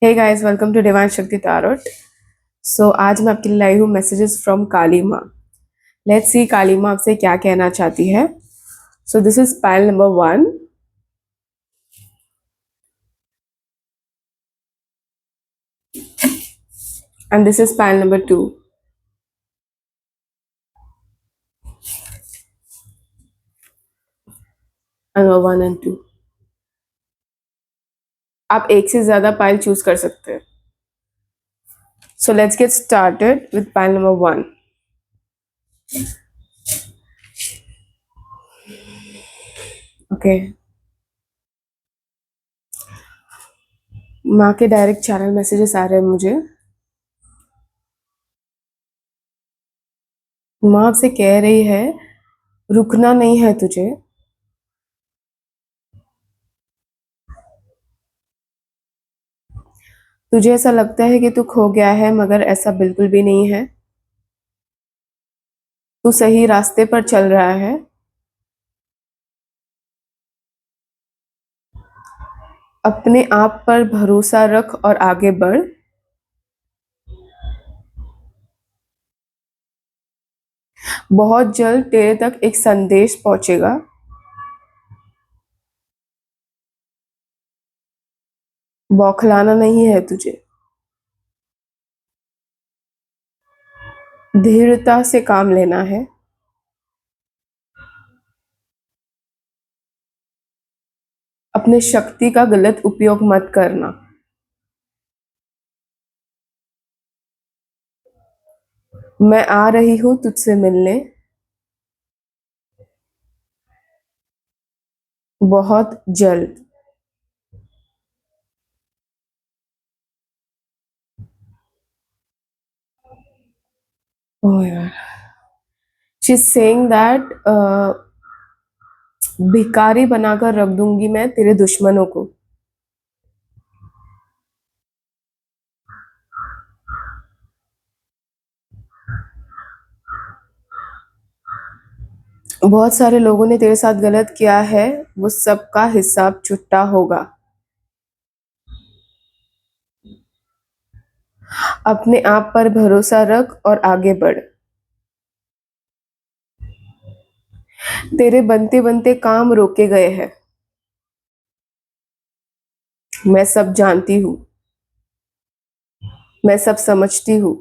Hey guys, welcome to divine Shakti tarot. आज मैं आपके लिए लाई हूँ मैसेजेस फ्रॉम काली माँ। लेट्स सी काली माँ आपसे क्या कहना चाहती है। This is pile number 1 and this is pile number 2। Number 1 and 2। आप एक से ज्यादा पाइल चूज कर सकते हैं। Let's get started with pile number 1। Okay, माँ के डायरेक्ट चैनल मैसेजेस आ रहे हैं मुझे। माँ आपसे कह रही है रुकना नहीं है तुझे। तुझे ऐसा लगता है कि तू खो गया है, मगर ऐसा बिल्कुल भी नहीं है। तू सही रास्ते पर चल रहा है। अपने आप पर भरोसा रख और आगे बढ़। बहुत जल्द तेरे तक एक संदेश पहुंचेगा। बौखलाना नहीं है तुझे। धीरता से काम लेना है। अपने शक्ति का गलत उपयोग मत करना। मैं आ रही हूँ तुझसे मिलने। बहुत जल्द। ओह यार, शी इज सेइंग दैट भिखारी बनाकर रख दूंगी मैं तेरे दुश्मनों को। बहुत सारे लोगों ने तेरे साथ गलत किया है, वो सबका हिसाब छुट्टा होगा। अपने आप पर भरोसा रख और आगे बढ़। तेरे बनते बनते काम रोके गए हैं। मैं सब जानती हूँ। मैं सब समझती हूँ।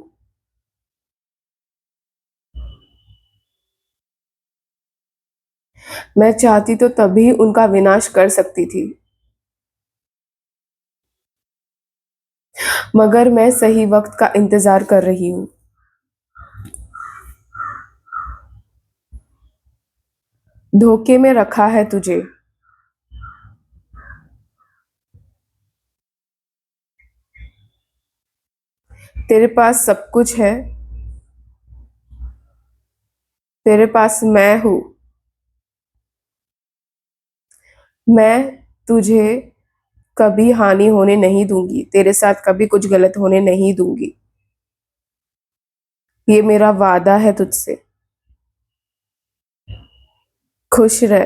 मैं चाहती तो तभी उनका विनाश कर सकती थी, मगर मैं सही वक्त का इंतजार कर रही हूँ। धोखे में रखा है तुझे। तेरे पास सब कुछ है। तेरे पास मैं हूँ। मैं तुझे कभी हानि होने नहीं दूंगी, तेरे साथ कभी कुछ गलत होने नहीं दूंगी। ये मेरा वादा है तुझसे। खुश रह।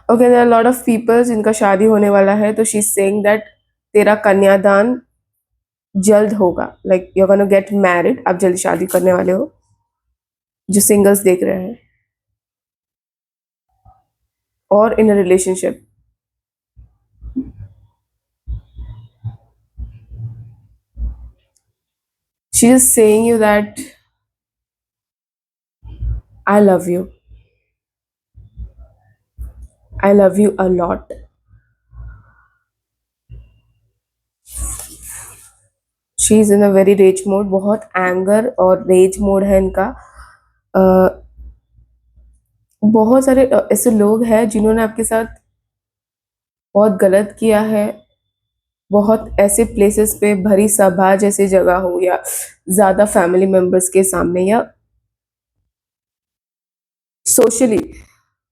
Okay, there are lot of people जिनका शादी होने वाला है, तो शी इज सेइंग दैट तेरा कन्यादान जल्द होगा। Like you are gonna get married, आप जल्द शादी करने वाले हो। जो सिंगल्स देख रहे हैं और in a relationship, she is saying you that I love you. I love you a lot. She is in a very rage mode. बहुत एंगर और रेज मोड है इनका। अ, बहुत सारे ऐसे लोग हैं जिन्होंने आपके साथ बहुत गलत किया है। बहुत ऐसे प्लेसेस पे, भरी सभा जैसी जगह हो या ज्यादा फैमिली मेंबर्स के सामने या सोशली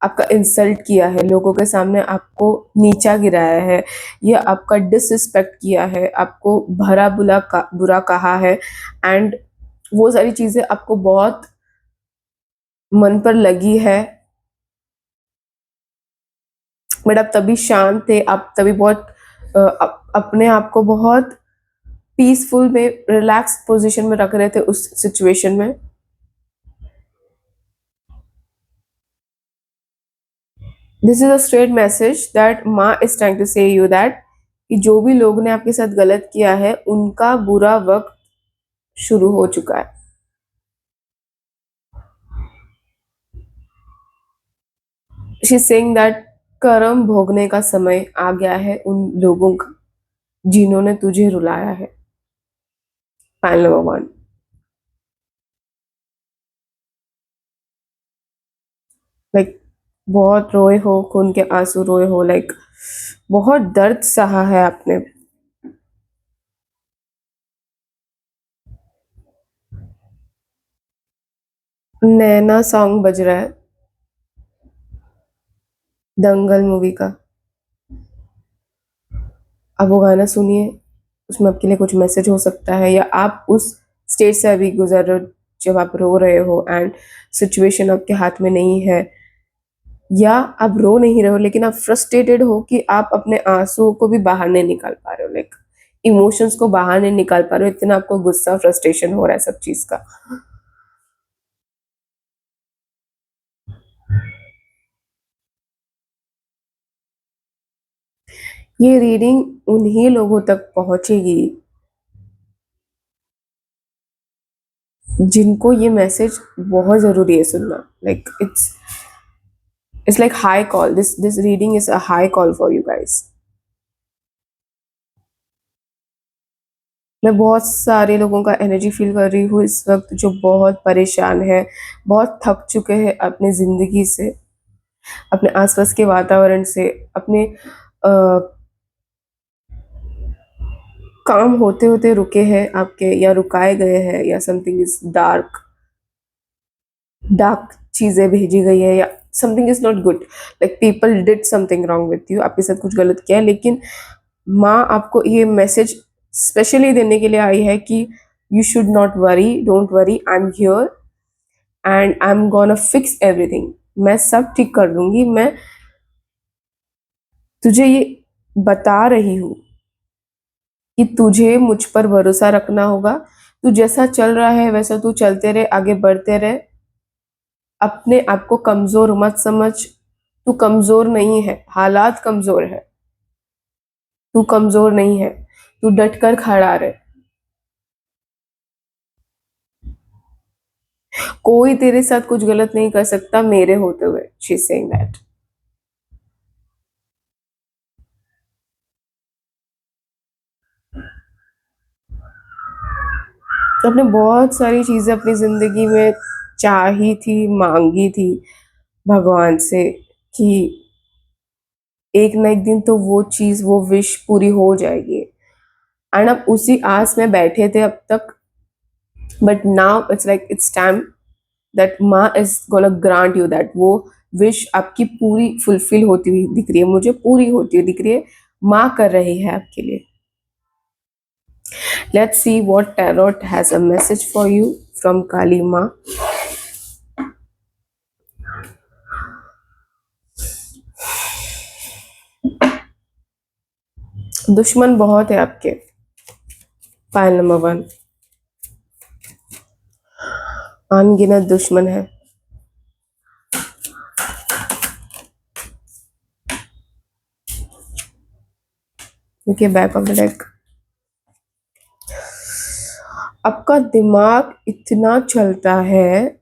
आपका इंसल्ट किया है, लोगों के सामने आपको नीचा गिराया है या आपका डिसरिस्पेक्ट किया है, आपको बुरा कहा है। एंड वो सारी चीजें आपको बहुत मन पर लगी है। बट आप तभी शांत थे, आप तभी बहुत अपने आप को बहुत पीसफुल में, रिलैक्स पोजीशन में रख रहे थे उस सिचुएशन में। This is a straight message that माँ इज ट्राइंग टू से यू दैट कि जो भी लोग ने आपके साथ गलत किया है उनका बुरा वक्त शुरू हो चुका है। शी इज सेइंग दैट कर्म भोगने का समय आ गया है उन लोगों का जिन्होंने तुझे रुलाया है। File number one. लाइक बहुत रोए हो, खून के आंसू रोए हो, लाइक बहुत दर्द सहा है आपने। नैना सॉन्ग बज रहा है दंगल मूवी का। आप वो गाना सुनिए, उसमें आपके लिए कुछ मैसेज हो सकता है, या आप उस स्टेज से अभी गुजर रहे हो जब आप रो रहे हो एंड सिचुएशन आपके हाथ में नहीं है, या आप रो नहीं रहे हो लेकिन आप फ्रस्ट्रेटेड हो कि आप अपने आंसुओं को भी बाहर नहीं निकाल पा रहे हो, लाइक इमोशंस को बाहर नहीं निकाल पा रहे हो, इतना आपको गुस्सा फ्रस्ट्रेशन हो रहा है सब चीज का। ये रीडिंग उन्हीं लोगों तक पहुंचेगी जिनको ये मैसेज बहुत जरूरी है सुनना। Like it's like high call, this reading is a high call for you guys. मैं बहुत सारे लोगों का एनर्जी फील कर रही हूँ इस वक्त जो बहुत परेशान है, बहुत थक चुके हैं अपनी ज़िंदगी से, अपने आसपास के वातावरण से, अपने काम होते होते रुके हैं आपके, या रुकाए गए हैं, या समथिंग इज डार्क, डार्क चीज़ें भेजी गई है, या something is not good, like people did something wrong with you, आपके साथ कुछ गलत किया है। लेकिन माँ आपको ये मैसेज स्पेशली देने के लिए आई है कि you should not worry, don't worry, I am here and I am gonna fix everything. मैं सब ठीक कर दूंगी। मैं तुझे ये बता रही हूँ कि तुझे मुझ पर भरोसा रखना होगा। तू जैसा चल रहा है वैसा तू चलते रहे, आगे बढ़ते रहे। अपने आप को कमजोर मत समझ, तू कमजोर नहीं है, हालात कमजोर है, तू कमजोर नहीं है, तू डट कर खड़ा रहे। कोई तेरे साथ कुछ गलत नहीं कर सकता मेरे होते हुए, शी इज सेइंग दैट। तो आपने बहुत सारी चीजें अपनी जिंदगी में चाही थी, मांगी थी भगवान से कि एक ना एक दिन तो वो चीज, वो विश पूरी हो जाएगी, एंड आप उसी आस में बैठे थे अब तक। But now it's like it's time that माँ is gonna grant you that. वो विश आपकी पूरी फुलफिल होती हुई दिख रही है, मुझे पूरी होती हुई दिख रही है, माँ कर रही है आपके लिए। Let's see what tarot has a message for you from Kali माँ। दुश्मन बहुत है आपके। File number one. अनगिनत दुश्मन है। देखिए बैक ऑफ द डेक। आपका दिमाग इतना चलता है,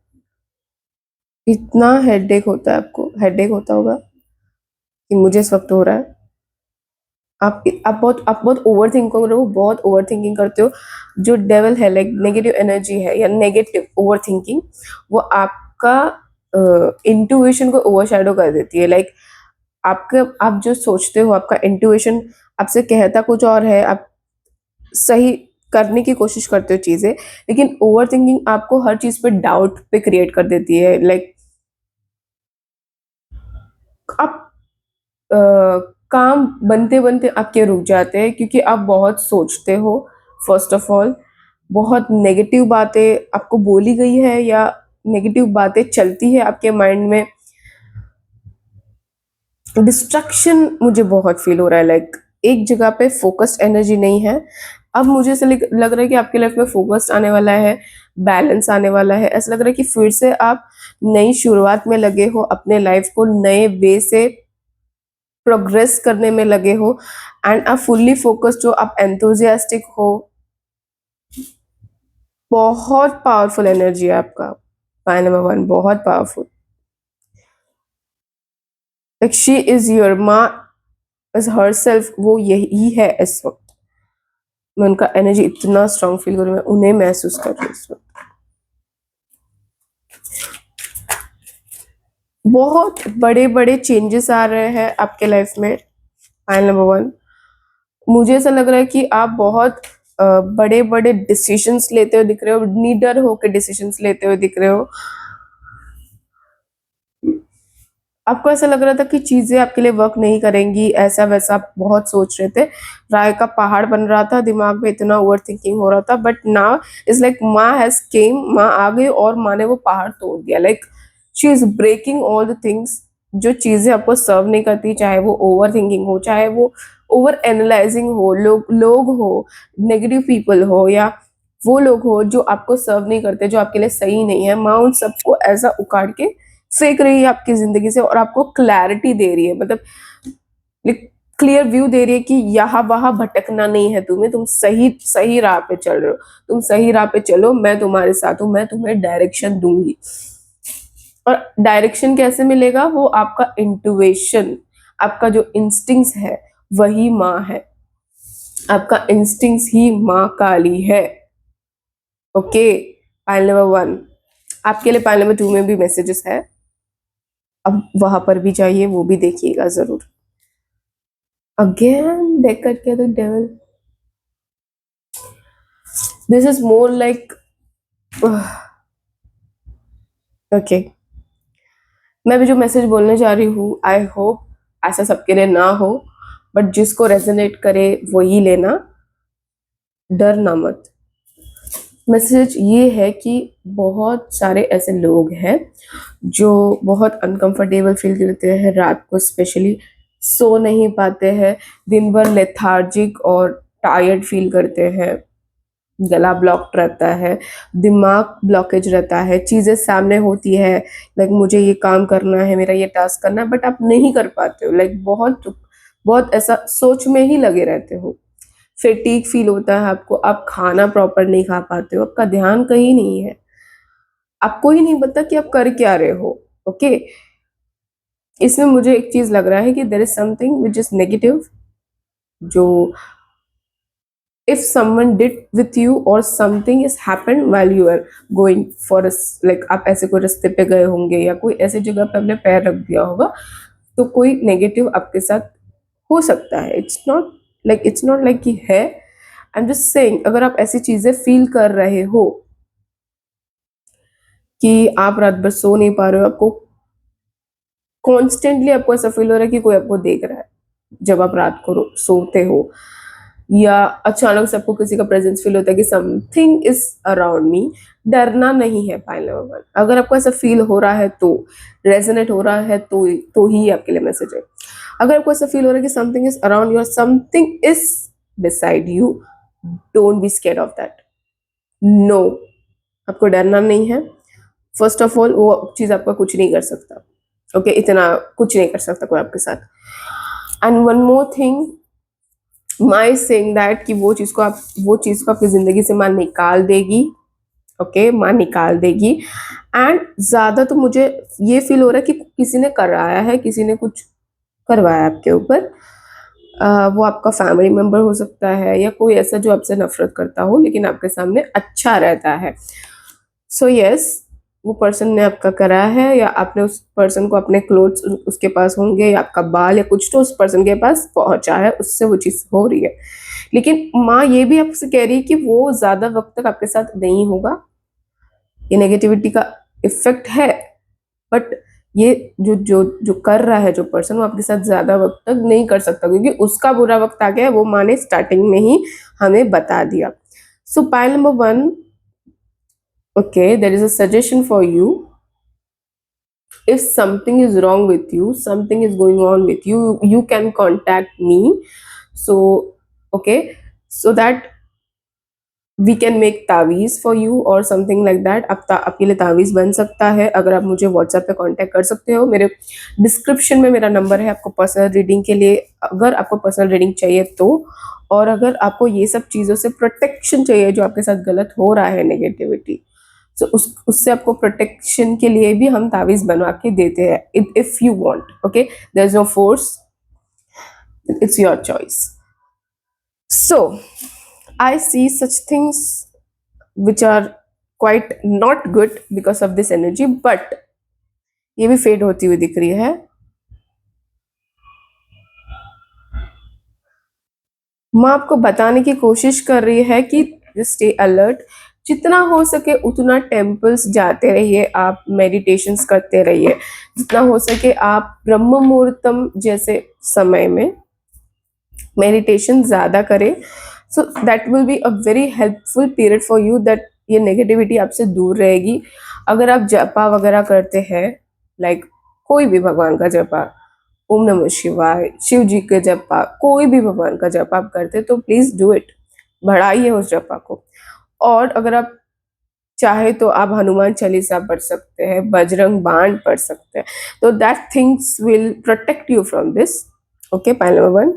इतना हेडेक होता है, आपको हेडेक होता होगा कि मुझे इस वक्त हो रहा है। आप बहुत ओवर थिंक कर रहे हो, बहुत ओवर थिंकिंग करते हो। जो डेवल है, लाइक नेगेटिव एनर्जी है या नेगेटिव ओवर थिंकिंग, वो आपका इंट्यूशन को ओवरशैडो कर देती है। लाइक आपके, आप जो सोचते हो, आपका इंट्यूशन आपसे कहता कुछ और है, आप सही करने की कोशिश करते हो चीजें, लेकिन ओवर थिंकिंग आपको हर चीज पे डाउट पे क्रिएट कर देती है। लाइक आप अ, काम बनते बनते आपके रुक जाते हैं क्योंकि आप बहुत सोचते हो। फर्स्ट ऑफ ऑल, बहुत नेगेटिव बातें आपको बोली गई है या नेगेटिव बातें चलती है आपके माइंड में, डिस्ट्रक्शन मुझे बहुत फील हो रहा है, लाइक एक जगह पे फोकस्ड एनर्जी नहीं है। अब मुझे ऐसा लग रहा है कि आपकी लाइफ में फोकस्ड आने वाला है, बैलेंस आने वाला है। ऐसा लग रहा है कि फिर से आप नई शुरुआत में लगे हो, अपने लाइफ को नए वे से प्रोग्रेस करने में लगे हो, एंड आप फुल्ली फोकस्ड हो, आप एंथुजियास्टिक हो। बहुत पावरफुल एनर्जी है आपका पॉइंट नंबर 1, बहुत powerful. Like she is your माँ, इज हर सेल्फ, वो यही है इस वक्त। मैं उनका एनर्जी इतना स्ट्रांग फील कर रही हूँ, मैं उन्हें महसूस कर रही हूँ इस वक्त। बहुत बड़े बड़े चेंजेस आ रहे हैं आपके लाइफ में। पॉइंट नंबर 1, मुझे ऐसा लग रहा है कि आप बहुत बड़े बड़े डिसीजंस लेते हुए दिख रहे हो, नीडर होकर डिसीजंस लेते हुए दिख रहे हो। आपको ऐसा लग रहा था कि चीजें आपके लिए वर्क नहीं करेंगी, ऐसा वैसा आप बहुत सोच रहे थे, राय का पहाड़ बन रहा था दिमाग में, इतना ओवर थिंकिंग हो रहा था। बट नाउ इज लाइक माँ हैज केम, माँ आ गई और माँ ने वो पहाड़ तोड़ दिया। Like she is breaking all the things. जो चीजें आपको सर्व नहीं करती, चाहे वो ओवर थिंकिंग हो, चाहे वो ओवर एनालाइजिंग हो, लोग हो, नेगेटिव पीपल हो, या वो लोग हो जो आपको सर्व नहीं करते, जो आपके लिए सही नहीं है, माँ उन सबको ऐसा उखाड़ के फेंक रही है आपकी जिंदगी से, और आपको क्लैरिटी दे रही है, मतलब क्लियर व्यू दे रही है कि यहाँ वहां भटकना नहीं है तुम्हें, तुम सही सही राह पे चल रहे हो, तुम सही राह पे चलो, मैं तुम्हारे साथ हूँ, मैं तुम्हें डायरेक्शन दूंगी। और डायरेक्शन कैसे मिलेगा? वो आपका इंटुइशन, आपका जो इंस्टिंक्ट्स है वही माँ है, आपका इंस्टिंक्ट्स ही माँ काली है। ओके, पाइल नंबर 1 आपके लिए, पाइल नंबर 2 में भी मैसेजेस है, अब वहां पर भी जाइए, वो भी देखिएगा जरूर। अगेन देख करके the devil, this is more like, okay, मैं भी जो मैसेज बोलने जा रही हूँ, आई होप ऐसा सबके लिए ना हो, बट जिसको रेजोनेट करे वही लेना, डरना मत। मैसेज ये है कि बहुत सारे ऐसे लोग हैं जो बहुत अनकंफर्टेबल फील करते हैं रात को, स्पेशली सो नहीं पाते हैं, दिन भर लेथार्जिक और टायर्ड फील करते हैं, गला ब्लॉक्ड रहता है, दिमाग ब्लॉकेज रहता है, चीज़ें सामने होती है, लाइक मुझे ये काम करना है, मेरा ये टास्क करना है, बट आप नहीं कर पाते हो, लाइक बहुत बहुत ऐसा सोच में ही लगे रहते हो, फेटीग फील होता है आपको, आप खाना प्रॉपर नहीं खा पाते हो, आपका ध्यान कहीं नहीं है, आपको ही नहीं पता कि आप कर क्या रहे हो। ओके, इसमें मुझे एक चीज लग रहा है कि there is something which is negative, जो if someone did with you or something is happened while you are going for a like आप ऐसे कोई रास्ते पे गए होंगे या कोई ऐसी जगह पे अपने पैर रख दिया होगा, तो कोई नेगेटिव आपके साथ हो सकता है। इट्स नॉट लाइक कि है, आई एम जस्ट सेइंग, अगर आप ऐसी चीजें फील कर रहे हो कि आप रात भर सो नहीं पा रहे हो, आपको कॉन्स्टेंटली आपको ऐसा फील हो रहा है कि कोई आपको देख रहा है जब आप रात को सोते हो, या अचानक से आपको किसी का प्रेजेंस फील होता है कि समथिंग इज अराउंड मी, डरना नहीं है पाइल नंबर 1। अगर आपको ऐसा फील हो रहा है, तो रेजोनेट हो रहा है, तो ही आपके लिए मैसेज है। अगर आपको ऐसा फील हो रहा है कि something is around you, something is beside you, don't be scared of that. No, आपको डरना नहीं है। फर्स्ट ऑफ ऑल, वो चीज आपका कुछ नहीं कर सकता। ओके, इतना कुछ नहीं कर सकता कोई आपके साथ। And one more thing, my saying that कि वो चीज को आपकी जिंदगी से माँ निकाल देगी। ओके, माँ निकाल देगी। एंड ज्यादा तो मुझे ये फील हो रहा है कि किसी ने कराया है, किसी ने कुछ करवाया आपके ऊपर। वो आपका फैमिली मेंबर हो सकता है, या कोई ऐसा जो आपसे नफरत करता हो लेकिन आपके सामने अच्छा रहता है। सो यस, वो पर्सन ने आपका करा है, या आपने उस पर्सन को अपने क्लोथ्स उसके पास होंगे, या आपका बाल या कुछ तो उस पर्सन के पास पहुंचा है, उससे वो चीज़ हो रही है। लेकिन माँ ये भी आपसे कह रही है कि वो ज़्यादा वक्त तक आपके साथ नहीं होगा। ये नेगेटिविटी का इफेक्ट है, बट ये जो जो जो कर रहा है जो पर्सन, वो आपके साथ ज़्यादा वक्त तक नहीं कर सकता, क्योंकि उसका बुरा वक्त आ गया है, वो माँ ने स्टार्टिंग में ही हमें बता दिया। सो pile number 1, okay, there is a suggestion for you if something is wrong with you, something is going on with you, you can contact me. So okay, so that we can make तावीज़ for you or something like that. आपके लिए तावीज़ बन सकता है। अगर आप मुझे WhatsApp पे कांटेक्ट कर सकते हो, मेरे डिस्क्रिप्शन में मेरा नंबर है आपको पर्सनल रीडिंग के लिए, अगर आपको पर्सनल रीडिंग चाहिए तो। और अगर आपको ये सब चीज़ों से प्रोटेक्शन चाहिए जो आपके साथ गलत हो रहा है नेगेटिविटी, तो उससे आपको प्रोटेक्शन के लिए भी हम तावीज़ बनवा के देते हैं, if you want. Okay, there is no force, it's your choice. So I see such things which are quite not good because of this energy, but ये भी फेड होती हुई दिख रही है। माँ आपको बताने की कोशिश कर रही है कि स्टे अलर्ट, जितना हो सके उतना टेम्पल्स जाते रहिए, आप मेडिटेशंस करते रहिए, जितना हो सके आप ब्रह्म मुहूर्तम जैसे समय में मेडिटेशन ज़्यादा करें। So that will be a very helpful period for you, that ये नेगेटिविटी आपसे दूर रहेगी। अगर आप जपा वगैरह करते हैं, लाइक कोई भी भगवान का जपा, ओम नमः शिवाय, शिव जी के जपा, कोई भी भगवान का जपा आप करते तो प्लीज डू इट, बढ़ाइए उस जपा को। और अगर आप चाहे तो आप हनुमान चालीसा पढ़ सकते हैं, बजरंग बाण पढ़ सकते हैं, तो that things will protect you from this. Okay, point number 1।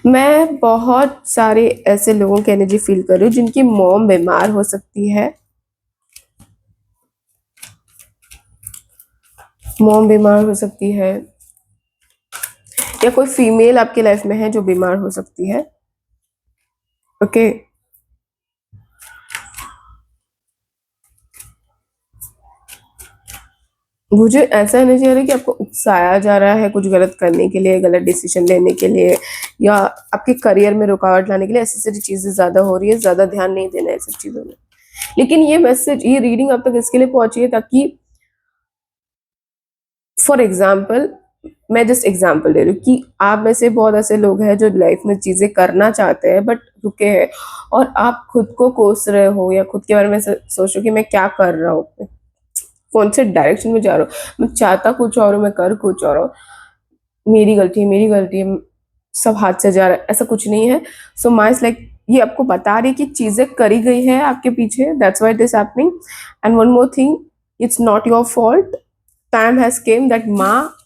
मैं बहुत सारे ऐसे लोगों की एनर्जी फील कर रही हूँ जिनकी मॉम बीमार हो सकती है। मॉम बीमार हो सकती है, या कोई फीमेल आपके लाइफ में है जो बीमार हो सकती है। ओके, मुझे ऐसा एनर्जी आ रहा है कि आपको उकसाया जा रहा है कुछ गलत करने के लिए, गलत डिसीजन लेने के लिए, या आपके करियर में रुकावट लाने के लिए। ऐसी सारी चीजें ज्यादा हो रही है, ज्यादा ध्यान नहीं देना है सब चीजों में। लेकिन ये मैसेज, ये रीडिंग अब तक इसके लिए पहुंची है ताकि, फॉर एग्जाम्पल, मैं जस्ट एग्जाम्पल दे रही हूँ कि आप में से बहुत ऐसे लोग हैं जो लाइफ में चीजें करना चाहते हैं बट रुके हैं, और आप खुद को कोस रहे हो या खुद के बारे में सोचो कि मैं क्या कर रहा हूँ, कौन से डायरेक्शन में जा रहा हूँ, मैं चाहता कुछ और हूँ, मैं कर कुछ और हूँ, मेरी गलती है, मेरी गलती है, सब हाथ से जा रहा है, ऐसा कुछ नहीं है। सो माइस लाइक ये आपको बता रही कि चीजें करी गई है आपके पीछे, that's why this happening. And one more thing, it's not your fault, time has came that माँ,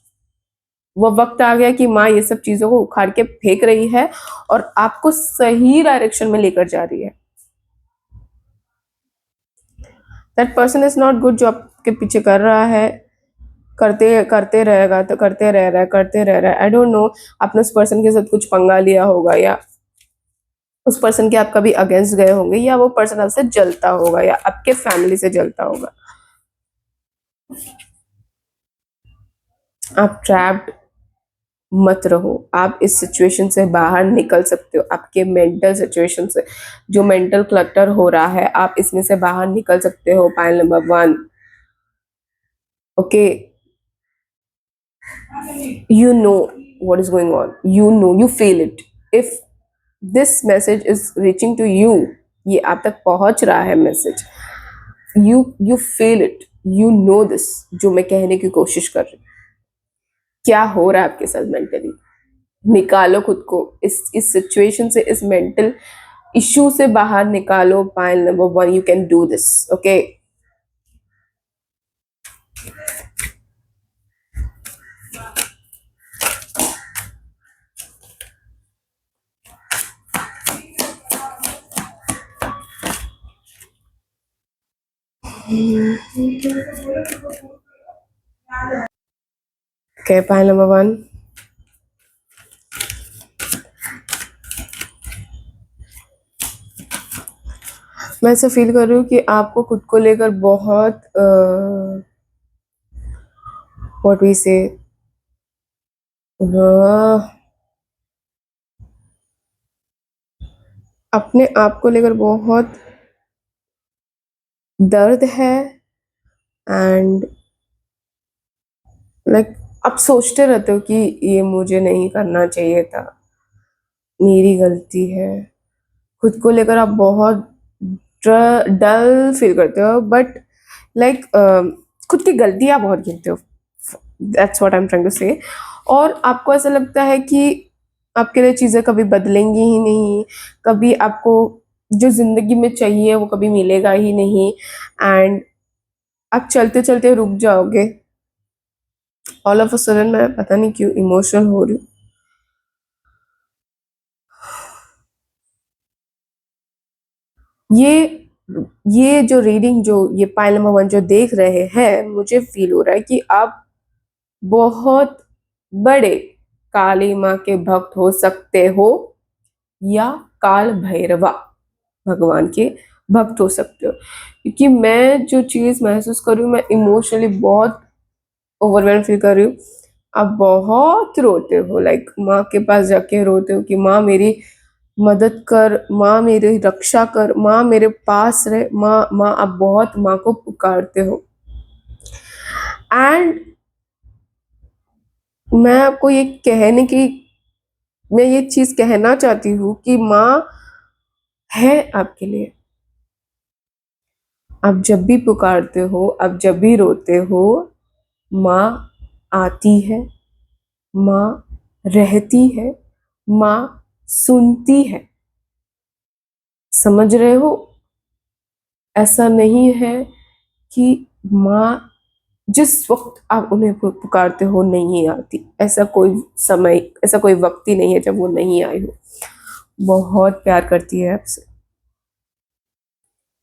वो वक्त आ गया कि माँ ये सब चीजों को उखाड़ के फेंक रही है और आपको सही डायरेक्शन में लेकर जा रही है। That person is not good जो आपके पीछे कर रहा है, करते करते रहेगा तो करते रह रहा है, करते रह रहा है। आई डोंट नो, आपने उस पर्सन के साथ कुछ पंगा लिया होगा, या उस पर्सन के आप कभी अगेंस्ट गए होंगे, या वो पर्सन आपसे जलता होगा, या आपके फैमिली से जलता होगा। आप ट्रैप्ड मत रहो, आप इस सिचुएशन से बाहर निकल सकते हो। आपके मेंटल सिचुएशन से, जो मेंटल क्लटर हो रहा है, आप इसमें से बाहर निकल सकते हो। Point number 1। Okay, you know what is going on, you know, you feel it, if this message is reaching to you, ये आप तक पहुंच रहा है message, you feel it, you know this, जो मैं कहने की कोशिश कर रही हूँ। क्या हो रहा है आपके साथ मेंटली, निकालो खुद को इस सिचुएशन से, इस मेंटल इश्यू से बाहर निकालो। Pile number 1, you can do this. Okay, okay, pile number 1। मैं ऐसा फील कर रही हूँ कि आपको खुद को लेकर बहुत व्हाट वी से, अपने आप को लेकर बहुत दर्द है। एंड लाइक आप सोचते रहते हो कि ये मुझे नहीं करना चाहिए था, मेरी गलती है। खुद को लेकर आप बहुत डल फील करते हो, बट लाइक खुद की गलतियां बहुत गिनते हो, that's what I am trying to say. और आपको ऐसा लगता है कि आपके लिए चीज़ें कभी बदलेंगी ही नहीं, कभी आपको जो ज़िंदगी में चाहिए वो कभी मिलेगा ही नहीं, एंड आप चलते-चलते रुक जाओगे। ऑल ऑफ अ सडन मैं पता नहीं क्यों इमोशनल हो रही हूँ। ये ये जो रीडिंग, जो ये पाइल नंबर 1 जो देख रहे हैं, मुझे फ़ील हो रहा है कि आप बहुत बड़े काली माँ के भक्त हो सकते हो, या काल भैरवा भगवान के भक्त हो सकते हो। क्योंकि मैं जो चीज़ महसूस कर रही हूँ, मैं इमोशनली बहुत ओवरवेल्म फील कर रही हूँ। आप बहुत रोते हो, लाइक माँ के पास जाके रोते हो कि माँ मेरी मदद कर, माँ मेरी रक्षा कर, माँ मेरे पास रहे, माँ माँ, आप बहुत माँ को पुकारते हो। एंड मैं आपको ये कहने की मैं ये चीज़ कहना चाहती हूँ कि माँ है आपके लिए। आप जब भी पुकारते हो, आप जब भी रोते हो, माँ आती है, माँ रहती है, माँ सुनती है। समझ रहे हो? ऐसा नहीं है कि माँ जिस वक़्त आप उन्हें पुकारते हो नहीं आती। ऐसा कोई समय, ऐसा कोई वक़्त ही नहीं है जब वो नहीं आई हो। बहुत प्यार करती है आपसे,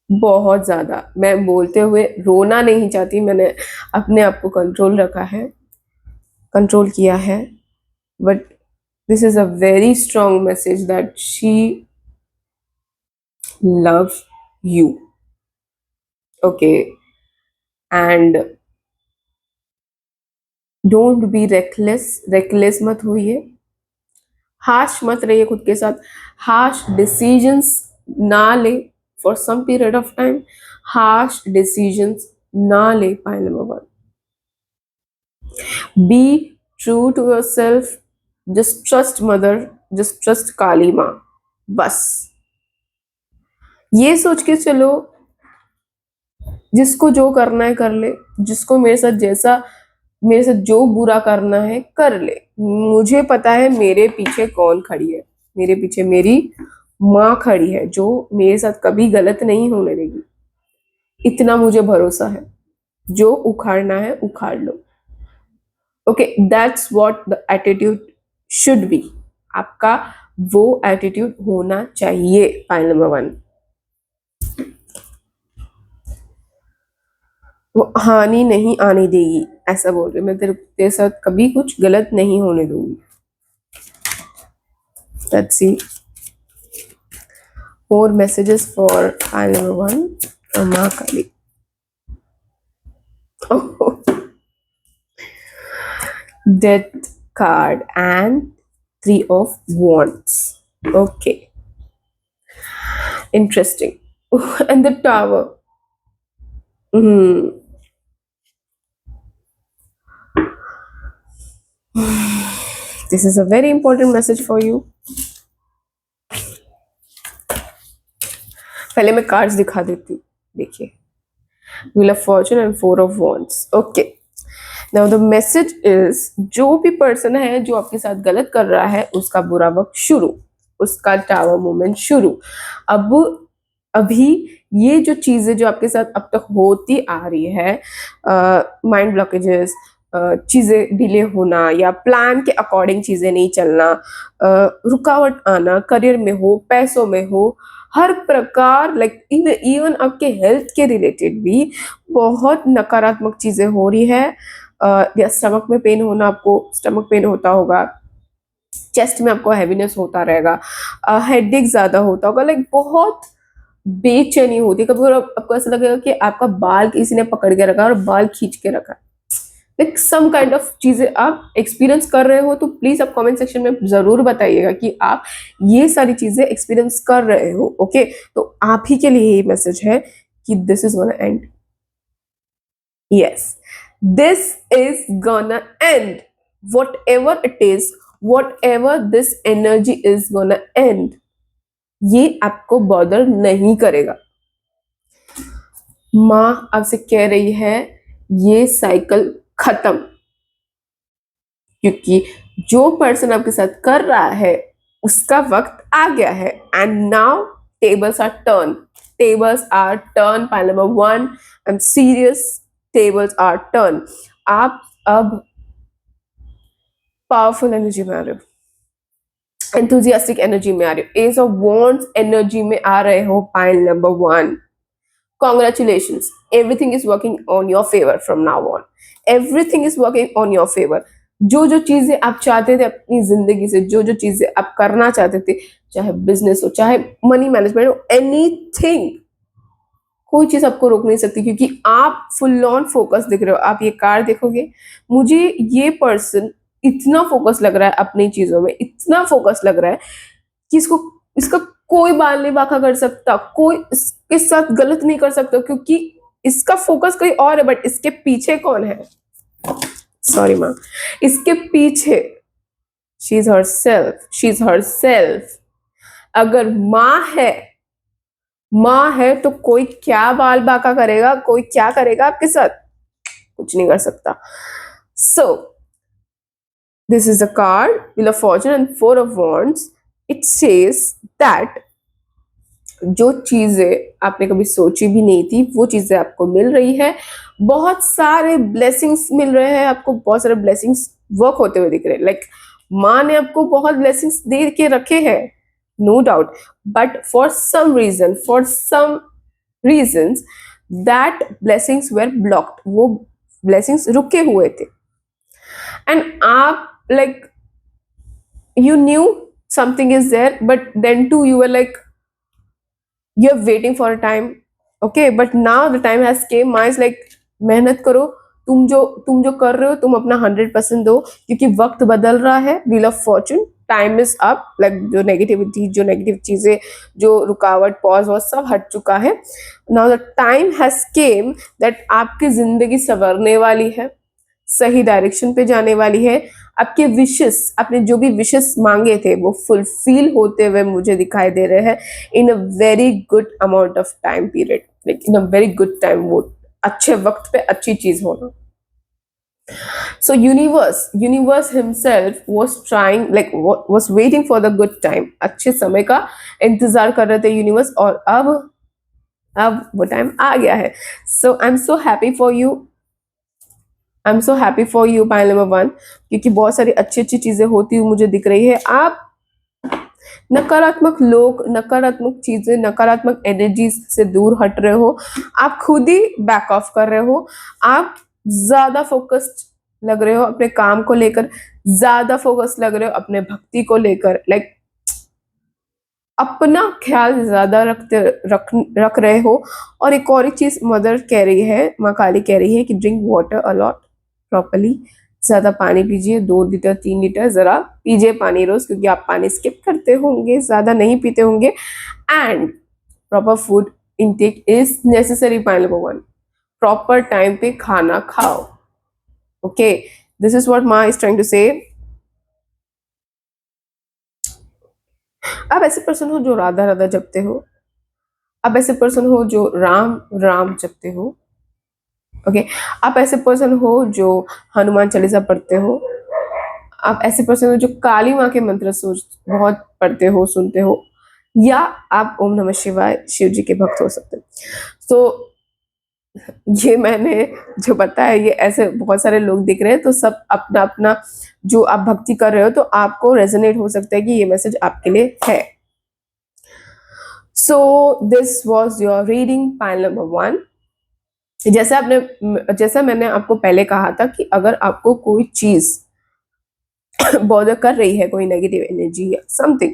बहुत ज़्यादा। मैं बोलते हुए रोना नहीं चाहती, मैंने अपने आप को कंट्रोल रखा है, कंट्रोल किया है, but this is a very strong message that she love you, okay? And don't be reckless, reckless मत होइए, हार्श मत रहिए खुद के साथ, हार्श डिसीजंस ना ले for some period of time, harsh decisions ना ले। Point number 1, be true to yourself, just trust mother, just trust Kali माँ, बस ये सोच के चलो, जिसको जो करना है कर ले, जिसको मेरे साथ जो बुरा करना है कर ले। मुझे पता है मेरे पीछे कौन खड़ी है, मेरे पीछे मेरी माँ खड़ी है जो मेरे साथ कभी गलत नहीं होने देगी, इतना मुझे भरोसा है। जो उखाड़ना है उखाड़ लो, okay? That's what the attitude should be. आपका वो एटीट्यूड होना चाहिए। पॉइंट नंबर 1, वो हानि नहीं आने देगी, ऐसा बोल रही हूँ मैं, तेरे साथ कभी कुछ गलत नहीं होने दूंगी। Let's see more messages for file number 1 from Ma Kali. Oh, death card and 3 of wands. Okay, interesting. And the tower. Hmm. This is a very important message for you. पहले मैं कार्ड्स दिखा देती हूँ, देखिए, Wheel of Fortune and 4 of Wands. Okay. Now the message is, जो भी person है जो आपके साथ गलत कर रहा है उसका बुरा वक्त शुरू, उसका टावर मोमेंट शुरू। अब अभी ये जो चीजें जो आपके साथ अब तक होती आ रही है, माइंड ब्लॉकेजेस, चीजें डिले होना या प्लान के अकॉर्डिंग चीजें नहीं चलना, रुकावट आना, करियर में हो, पैसों में हो, हर प्रकार, लाइक इवन आपके हेल्थ के रिलेटेड भी बहुत नकारात्मक चीजें हो रही है। या स्टमक में पेन होना, आपको स्टमक पेन होता होगा, चेस्ट में आपको हैवीनेस होता रहेगा, हेडेक ज्यादा होता होगा, लाइक बहुत बेचैनी होती है। कभी कभी आपको ऐसा लगेगा कि आपका बाल किसी ने पकड़ के रखा है और बाल खींच के रखा है, लाइक सम काइंड ऑफ चीजें आप एक्सपीरियंस कर रहे हो, तो प्लीज आप कमेंट सेक्शन में जरूर बताइएगा कि आप ये सारी चीजें एक्सपीरियंस कर रहे हो, ओके? तो आप ही के लिए ये मैसेज है कि this is gonna and, yes, this is gonna and, what ever it is, what ever this energy is gonna and, ये आपको बॉदर नहीं करेगा। माँ आपसे कह रही है ये साइकिल खत्म, क्योंकि जो पर्सन आपके साथ कर रहा है उसका वक्त आ गया है। And now tables are turn, tables are turn, point number 1, I am serious, tables are turn. आप अब पावरफुल एनर्जी में आ रहे हो, एंथुजियास्टिक एनर्जी में आ रहे हो, एस ऑफ वॉन्ड्स एनर्जी में आ रहे हो। Point number 1, congratulations, everything is working on your favor from now on, everything is working on your favor। जो जो चीजें आप चाहते थे अपनी जिंदगी से, जो जो चीजें आप करना चाहते थे, चाहे बिजनेस हो, चाहे मनी मैनेजमेंट हो, एनीथिंग, कोई चीज आपको रोक नहीं सकती, क्योंकि आप फुल ऑन फोकस दिख रहे हो। आप ये कार देखोगे, मुझे ये पर्सन इतना फोकस लग रहा है अपनी चीजों में, इतना फोकस लग रहा है कि इसका कोई बाल नहीं बांका कर सकता, कोई इसके साथ गलत नहीं कर सकता, क्योंकि इसका फोकस कहीं और है। बट इसके पीछे कौन है? सॉरी माँ, इसके पीछे she is her self, she is her self. अगर माँ है तो कोई क्या बाल बांका करेगा, कोई क्या करेगा आपके साथ? कुछ नहीं कर सकता। So this is a card, wheel of Fortune and 4 of wands. It says that जो चीजें आपने कभी सोची भी नहीं थी वो चीजें आपको मिल रही है, बहुत सारे ब्लेसिंग्स मिल रहे हैं आपको, बहुत सारे ब्लेसिंग्स वर्क होते हुए दिख रहे हैं। लाइक माँ ने आपको बहुत ब्लेसिंग्स दे के रखे हैं, no doubt, but for some reasons that blessings were blocked, वो ब्लेसिंग्स रुके हुए थे। एंड आप like you knew something is there, but then too you were like you're waiting for a time, okay, but now the time has came। माँ is like मेहनत करो, तुम जो कर रहे हो तुम अपना 100% दो, क्योंकि वक्त बदल रहा है। Wheel of Fortune, time is up, like जो नेगेटिविटी, जो नेगेटिव चीजें, जो रुकावट, पॉज वो सब हट चुका है। Now the time has came that आपकी जिंदगी संवरने वाली है, सही डायरेक्शन पे जाने वाली है। आपके विशेस, आपने जो भी विशेस मांगे थे वो फुलफिल होते हुए मुझे दिखाई दे रहे हैं in a very good amount of time period, like in a very good time, वो अच्छे वक्त पे अच्छी चीज होना। So universe himself was trying, like was waiting for the good time, अच्छे समय का इंतजार कर रहे थे यूनिवर्स, और अब वो टाइम आ गया है। So I'm so happy for you, I am so happy for you pile number 1, क्योंकि बहुत सारी अच्छी अच्छी चीजें होती हुई मुझे दिख रही है। आप नकारात्मक लोग, नकारात्मक चीजें, नकारात्मक एनर्जीज से दूर हट रहे हो, आप खुद ही बैक ऑफ कर रहे हो, आप ज्यादा फोकस्ड लग रहे हो अपने काम को लेकर, ज्यादा फोकस लग रहे हो अपने भक्ति को लेकर, लाइक अपना ख्याल ज्यादा रख रहे हो। और एक और चीज मदर कह रही है, माँ काली कह रही है कि ड्रिंक वाटर अलॉट प्रॉपरली, ज्यादा पानी पीजिए, 2 लीटर 3 लीटर जरा पीजिए पानी रोज, क्योंकि आप पानी स्किप करते होंगे, ज्यादा नहीं पीते होंगे। And proper food intake is necessary. Point number 1, proper time पे खाना खाओ, ओके, दिस इज व्हाट माँ इज ट्राइंग टू से। आप ऐसे पर्सन हो जो राधा राधा जपते हो, आप ऐसे पर्सन हो जो राम राम जपते हो, ओके, आप ऐसे पर्सन हो जो हनुमान चालीसा पढ़ते हो, आप ऐसे पर्सन हो जो काली माँ के मंत्र सोच बहुत पढ़ते हो, सुनते हो, या आप ओम नमः शिवाय शिव जी के भक्त हो सकते हो। तो ये मैंने जो बताया, ये ऐसे बहुत सारे लोग दिख रहे हैं, तो सब अपना अपना जो आप भक्ति कर रहे हो तो आपको रेजोनेट हो सकता है कि ये मैसेज आपके लिए है। So this was your reading pile number 1। जैसा मैंने आपको पहले कहा था कि अगर आपको कोई चीज बॉदर कर रही है, कोई नेगेटिव एनर्जी या something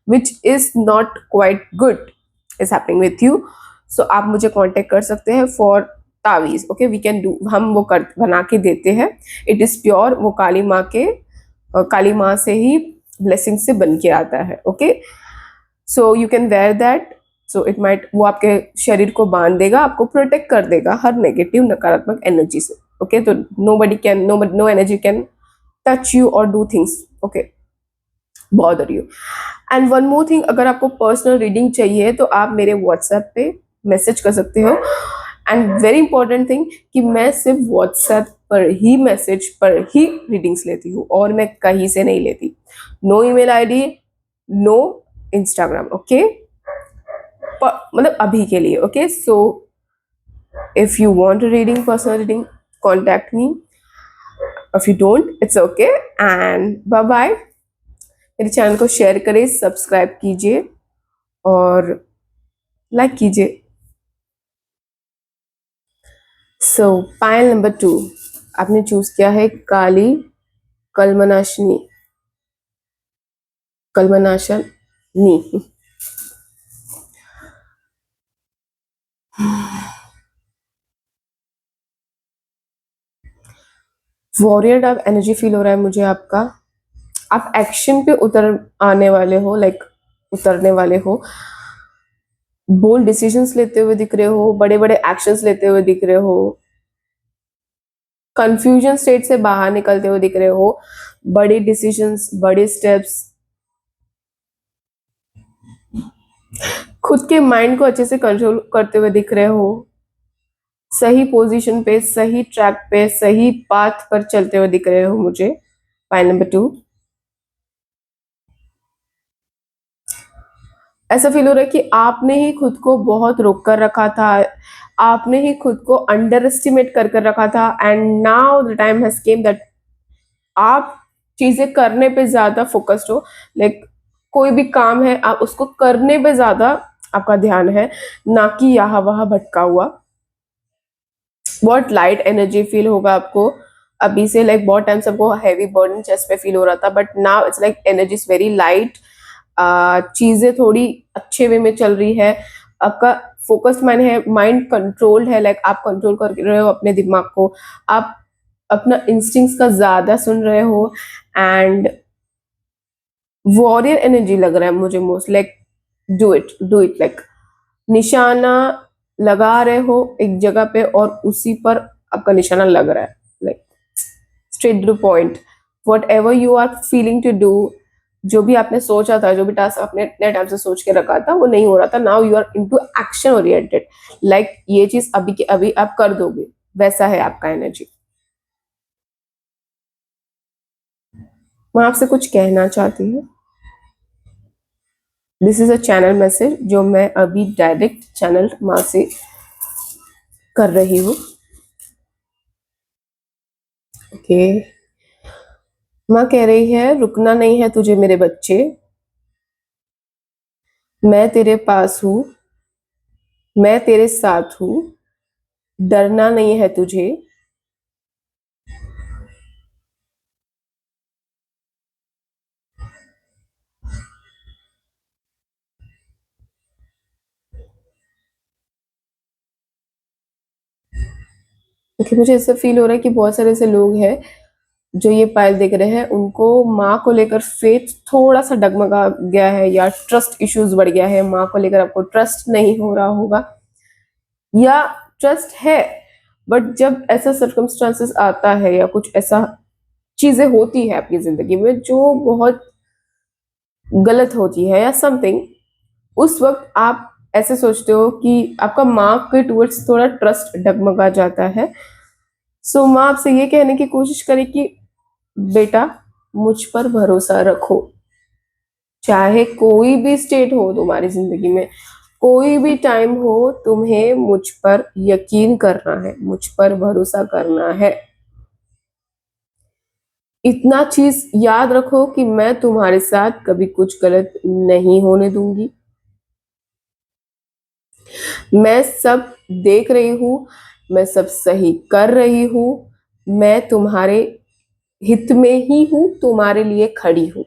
which is not quite good is happening with you, so आप मुझे कांटेक्ट कर सकते हैं फॉर तावीज, ओके, वी कैन डू, हम वो कर बना के देते हैं। इट इज प्योर, वो काली माँ से ही ब्लेसिंग से बन के आता है, okay. So you can wear that, so it might, वो आपके शरीर को बांध देगा, आपको प्रोटेक्ट कर देगा हर नेगेटिव नकारात्मक एनर्जी से, ओके। तो no energy can touch you और do things, okay, bother you. And one more thing, अगर आपको पर्सनल रीडिंग चाहिए तो आप मेरे व्हाट्सएप पे मैसेज कर सकते हो, एंड वेरी इंपॉर्टेंट थिंग कि मैं सिर्फ व्हाट्सएप पर ही, मैसेज पर ही रीडिंग्स लेती हूँ और मैं कहीं से नहीं लेती. No email ID, no Instagram. Okay, मतलब अभी के लिए. Okay, so if you want reading, personal reading, contact me. If you don't, it's okay. And bye bye. मेरे चैनल को शेयर करें, सब्सक्राइब कीजिए और लाइक कीजिए. सो पायल नंबर 2 आपने चूज किया है काली कलमनाशनी, कलमनाशनी. वॉरियर टाइप एनर्जी फील हो रहा है मुझे आपका. आप एक्शन पे उतर आने वाले हो, लाइक उतरने वाले हो. बोल्ड डिसीजंस लेते हुए दिख रहे हो, बड़े बड़े एक्शंस लेते हुए दिख रहे हो. कंफ्यूजन स्टेट से बाहर निकलते हुए दिख रहे हो. बड़े डिसीजंस, बड़े स्टेप्स. खुद के माइंड को अच्छे से कंट्रोल करते हुए दिख रहे हो. सही पोजीशन पे, सही ट्रैक पे, सही पाथ पर चलते हुए दिख रहे हो मुझे. Pile number 2. ऐसा फील हो रहा है कि आपने ही खुद को बहुत रोक कर रखा था. आपने ही खुद को अंडर एस्टिमेट कर कर रखा था. And now the time has came that आप चीजें करने पे ज्यादा फोकस्ड हो. लाइक कोई भी काम है, आप उसको करने पे ज्यादा आपका ध्यान है, ना कि यहाँ वहां भटका हुआ. बहुत लाइट एनर्जी फील होगा आपको अभी से. लाइक बहुत टाइम से आपको हैवी बर्डन चेस्ट पे फील हो रहा था, but now it's like energy is very light. चीजें थोड़ी अच्छे वे में चल रही है. आपका फोकस्ड माइंड है, माइंड कंट्रोल्ड है. लाइक आप कंट्रोल कर रहे हो अपने दिमाग को. आप अपना इंस्टिंक्ट्स का ज्यादा सुन रहे हो. एंड वॉरियर एनर्जी लग रहा है मुझे most. Like do it, do it. Like निशाना लगा रहे हो एक जगह पे और उसी पर आपका निशाना लग रहा है. Like straight to point. Whatever you are feeling to do, जो भी आपने सोचा था, जो भी टास्क आपने इतने टाइम से सोच के रखा था, वो नहीं हो रहा था. Now you are into action oriented. Like ये चीज अभी के अभी आप कर दोगे, वैसा है आपका एनर्जी. मैं आपसे कुछ कहना चाहती हूँ. This is a channel message जो मैं अभी डायरेक्ट चैनल माँ से कर रही हूँ. ओके, माँ कह रही है रुकना नहीं है तुझे मेरे बच्चे, मैं तेरे पास हूँ, मैं तेरे साथ हूँ, डरना नहीं है तुझे. ओके, मुझे ऐसा फील हो रहा है कि बहुत सारे ऐसे लोग हैं जो ये पायल देख रहे हैं, उनको माँ को लेकर फेथ थोड़ा सा डगमगा गया है या ट्रस्ट इश्यूज बढ़ गया है. माँ को लेकर आपको ट्रस्ट नहीं हो रहा होगा या ट्रस्ट है, बट जब ऐसा सर्कमस्टांसेस आता है या कुछ ऐसा चीजें होती है आपकी जिंदगी में जो बहुत गलत होती है या समथिंग, उस वक्त आप ऐसे सोचते हो कि आपका माँ के टूवर्ड्स थोड़ा ट्रस्ट डगमगा जाता है. सो माँ आपसे ये कहने की कोशिश करे कि बेटा मुझ पर भरोसा रखो. चाहे कोई भी स्टेट हो तुम्हारी जिंदगी में, कोई भी टाइम हो, तुम्हें मुझ पर यकीन करना है, मुझ पर भरोसा करना है. इतना चीज याद रखो कि मैं तुम्हारे साथ कभी कुछ गलत नहीं होने दूंगी. मैं सब देख रही हूँ, मैं सब सही कर रही हूँ. मैं तुम्हारे हित में ही हूँ, तुम्हारे लिए खड़ी हूँ.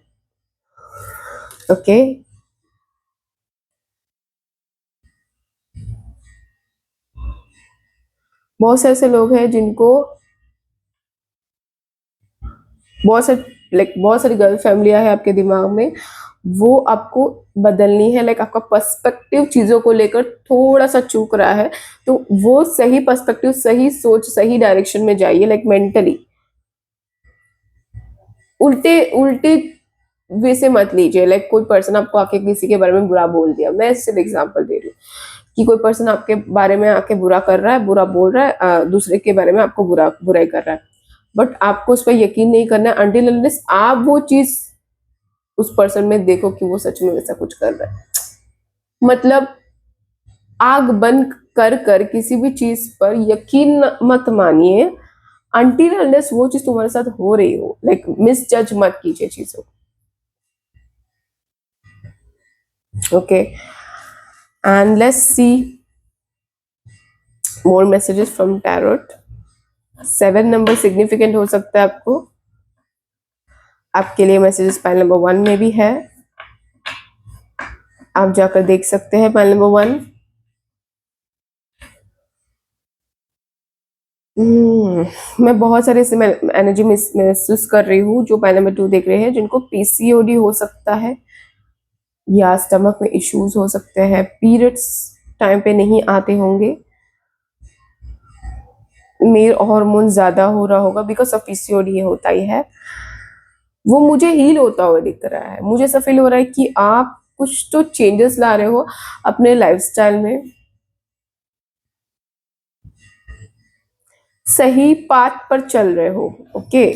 ओके. बहुत से ऐसे लोग हैं जिनको बहुत सारी गर्ल फैमिलियां है आपके दिमाग में, वो आपको बदलनी है. लाइक आपका पर्सपेक्टिव चीजों को लेकर थोड़ा सा चूक रहा है, तो वो सही पर्सपेक्टिव, सही सोच, सही डायरेक्शन में जाइए. लाइक मेंटली उल्टे उल्टे वे से मत लीजिए. लाइक कोई पर्सन आपको आके किसी के बारे में बुरा बोल दिया, मैं सिर्फ एग्जांपल दे रही हूँ, कि कोई पर्सन आपके बारे में आके बुरा कर रहा है, बुरा बोल रहा है, दूसरे के बारे में आपको बुराई कर रहा है, बट आपको उस पर यकीन नहीं करना है अनटिल अनलेस आप वो चीज उस पर्सन में देखो कि वो सच में वैसा कुछ कर रहा है। मतलब आग बंद कर कर किसी भी चीज पर यकीन मत मानिए अनटिल अनलेस वो चीज तुम्हारे साथ हो रही हो। लाइक मिस जज मत कीजिए चीजों को। Okay, and let's see more messages from tarot. 7 number significant हो सकता है आपको, आपके लिए मैसेजेस पाइल नंबर 1 में भी है, आप जाकर देख सकते हैं पाइल नंबर 1। मैं बहुत सारे ऐसे एनर्जी महसूस कर रही हूँ जो पाइल नंबर 2 देख रहे हैं, जिनको पीसीओडी हो सकता है या स्टमक में इश्यूज हो सकते हैं, पीरियड्स टाइम पे नहीं आते होंगे, मेल हार्मोन ज्यादा हो रहा होगा बिकॉज ऑफ पीसीओडी, ये होता ही है। वो मुझे हील होता हुआ दिख रहा है, मुझे ऐसा फील हो रहा है कि आप कुछ तो चेंजेस ला रहे हो अपने लाइफस्टाइल में, सही पाथ पर चल रहे हो। ओके,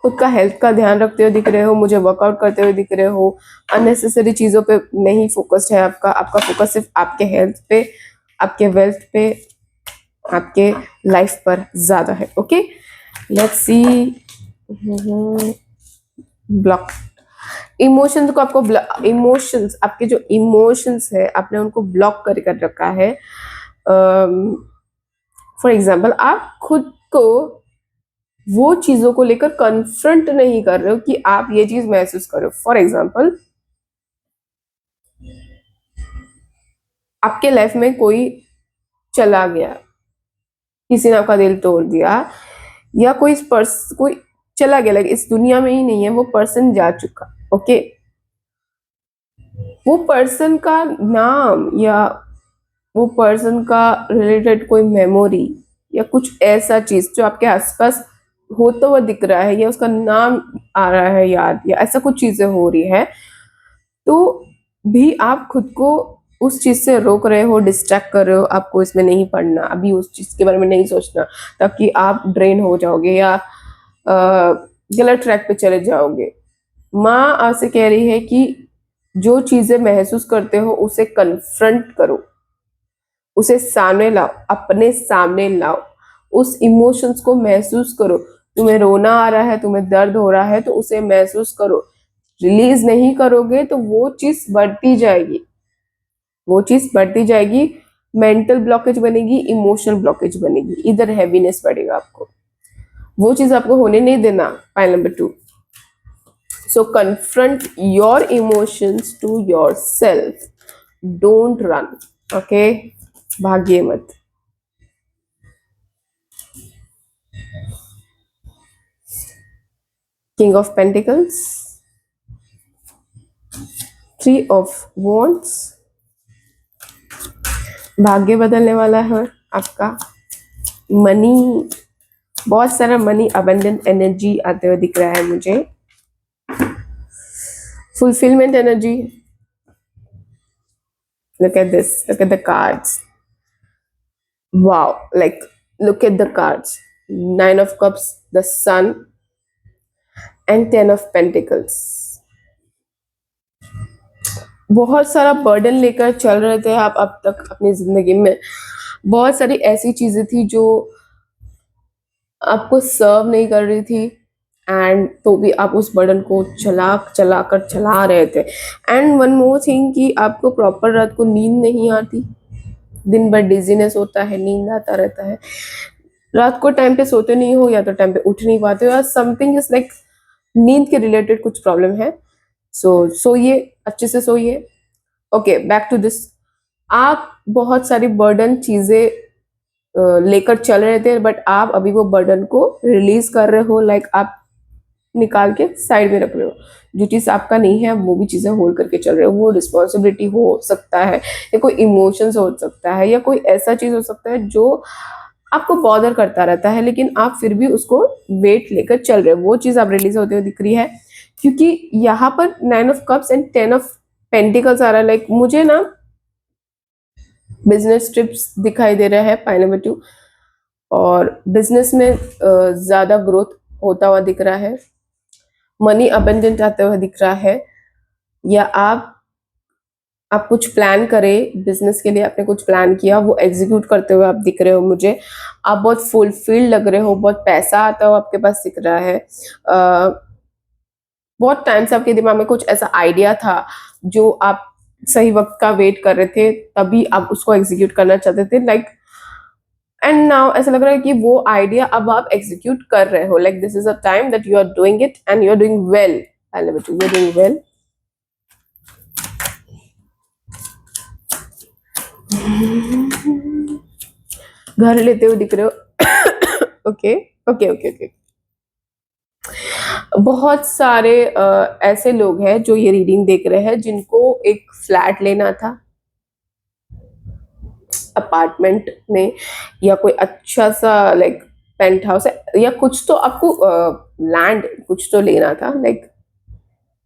खुद का हेल्थ का ध्यान रखते हुए दिख रहे हो, मुझे वर्कआउट करते हुए दिख रहे हो, अननेसेसरी चीजों पे नहीं फोकस्ड है आपका, आपका फोकस सिर्फ आपके हेल्थ पे, आपके वेल्थ पे, आपके लाइफ पर ज्यादा है। Okay, let's see block emotions को, आपको इमोशंस, आपके जो इमोशंस है आपने उनको ब्लॉक कर रखा है। फॉर एग्जाम्पल आप खुद को वो चीजों को लेकर कन्फ्रंट नहीं कर रहे हो कि आप ये चीज महसूस करो। फॉर एग्जाम्पल आपके लाइफ में कोई चला गया, किसी ने आपका दिल तोड़ दिया, या कोई चला गया, इस दुनिया में ही नहीं है, वो पर्सन जा चुका। ओके, वो पर्सन का नाम या वो पर्सन का रिलेटेड कोई मेमोरी या कुछ ऐसा चीज जो आपके आसपास होता हुआ दिख रहा है, या उसका नाम आ रहा है याद, या ऐसा कुछ चीजें हो रही है, तो भी आप खुद को उस चीज से रोक रहे हो, डिस्ट्रैक्ट कर रहे हो, आपको इसमें नहीं पढ़ना, अभी उस चीज के बारे में नहीं सोचना, ताकि आप ड्रेन हो जाओगे या गलत ट्रैक पे चले जाओगे। माँ आपसे कह रही है कि जो चीजें महसूस करते हो उसे कन्फ्रंट करो, उसे सामने लाओ, अपने सामने लाओ, उस इमोशंस को महसूस करो। तुम्हें रोना आ रहा है, तुम्हें दर्द हो रहा है, तो उसे महसूस करो। रिलीज नहीं करोगे तो वो चीज बढ़ती जाएगी, वो चीज बढ़ती जाएगी, मेंटल ब्लॉकेज बनेगी, इमोशनल ब्लॉकेज बनेगी, इधर हैवीनेस बढ़ेगा आपको, वो चीज आपको होने नहीं देना। Point number 2, so confront your emotions to yourself, don't run. Okay, भागिए मत। King of pentacles, 3 of wands, भाग्य बदलने वाला है आपका, मनी, बहुत सारा मनी, अबंडेंट एनर्जी आते हुए दिख रहा है मुझे, fulfillment energy. Look at this, look at the cards. Wow, like look at the cards, 9 of cups, the sun, and 10 of pentacles. बहुत सारा बर्डन लेकर चल रहे थे आप अब तक अपनी जिंदगी में, बहुत सारी ऐसी चीजें थी जो आपको सर्व नहीं कर रही थी, एंड तो भी आप उस बर्डन को चला रहे थे। एंड वन मोर थिंग कि आपको प्रॉपर रात को नींद नहीं आती, दिन भर डिजीनेस होता है, नींद आता रहता है, रात को टाइम पे सोते नहीं हो, या तो टाइम पे उठ नहीं पाते हो, या समथिंग इज लाइक नींद के रिलेटेड कुछ प्रॉब्लम है। सोइए, अच्छे से सोइए। ओके, बैक टू दिस, आप बहुत सारी बर्डन चीजें लेकर चल रहे थे, बट आप अभी वो बर्डन को रिलीज कर रहे हो, लाइक आप निकाल के साइड में रख रहे हो, जो चीज आपका नहीं है वो भी चीजें होल्ड करके चल रहे हो। वो रिस्पॉन्सिबिलिटी हो सकता है, या कोई इमोशंस हो सकता है, या कोई ऐसा चीज हो सकता है जो आपको बॉदर करता रहता है, लेकिन आप फिर भी उसको वेट लेकर चल रहे हो, वो चीज आप रिलीज होते हुए दिख रही है। क्योंकि यहाँ पर 9 of cups and 10 of pentacles आ रहा है, लाइक मुझे ना बिजनेस ट्रिप्स दिखाई दे रहा है पाई नंबर 2, और बिजनेस में ज्यादा ग्रोथ होता हुआ दिख रहा है, मनी अबंडेंट आता हुआ दिख रहा है, या आप कुछ प्लान करें बिजनेस के लिए, आपने कुछ प्लान किया वो एग्जीक्यूट करते हुए आप दिख रहे हो मुझे। आप बहुत फुलफिल्ड लग रहे हो, बहुत पैसा आता हुआ आपके पास दिख रहा है। बहुत टाइम से आपके दिमाग में कुछ ऐसा आइडिया था जो आप सही वक्त का वेट कर रहे थे, तभी आप उसको एग्जीक्यूट करना चाहते थे, लाइक एंड नाउ ऐसा लग रहा है कि वो आइडिया अब आप एग्जीक्यूट कर रहे हो, like this is a time that you are doing it and you are doing well. You are doing well. घर लेते हुए दिख रहे हो। Okay okay okay okay. बहुत सारे ऐसे लोग हैं जो ये रीडिंग देख रहे हैं जिनको एक फ्लैट लेना था अपार्टमेंट में, या कोई अच्छा सा लाइक पेंट हाउस है, या कुछ तो आपको लैंड कुछ तो लेना था, लाइक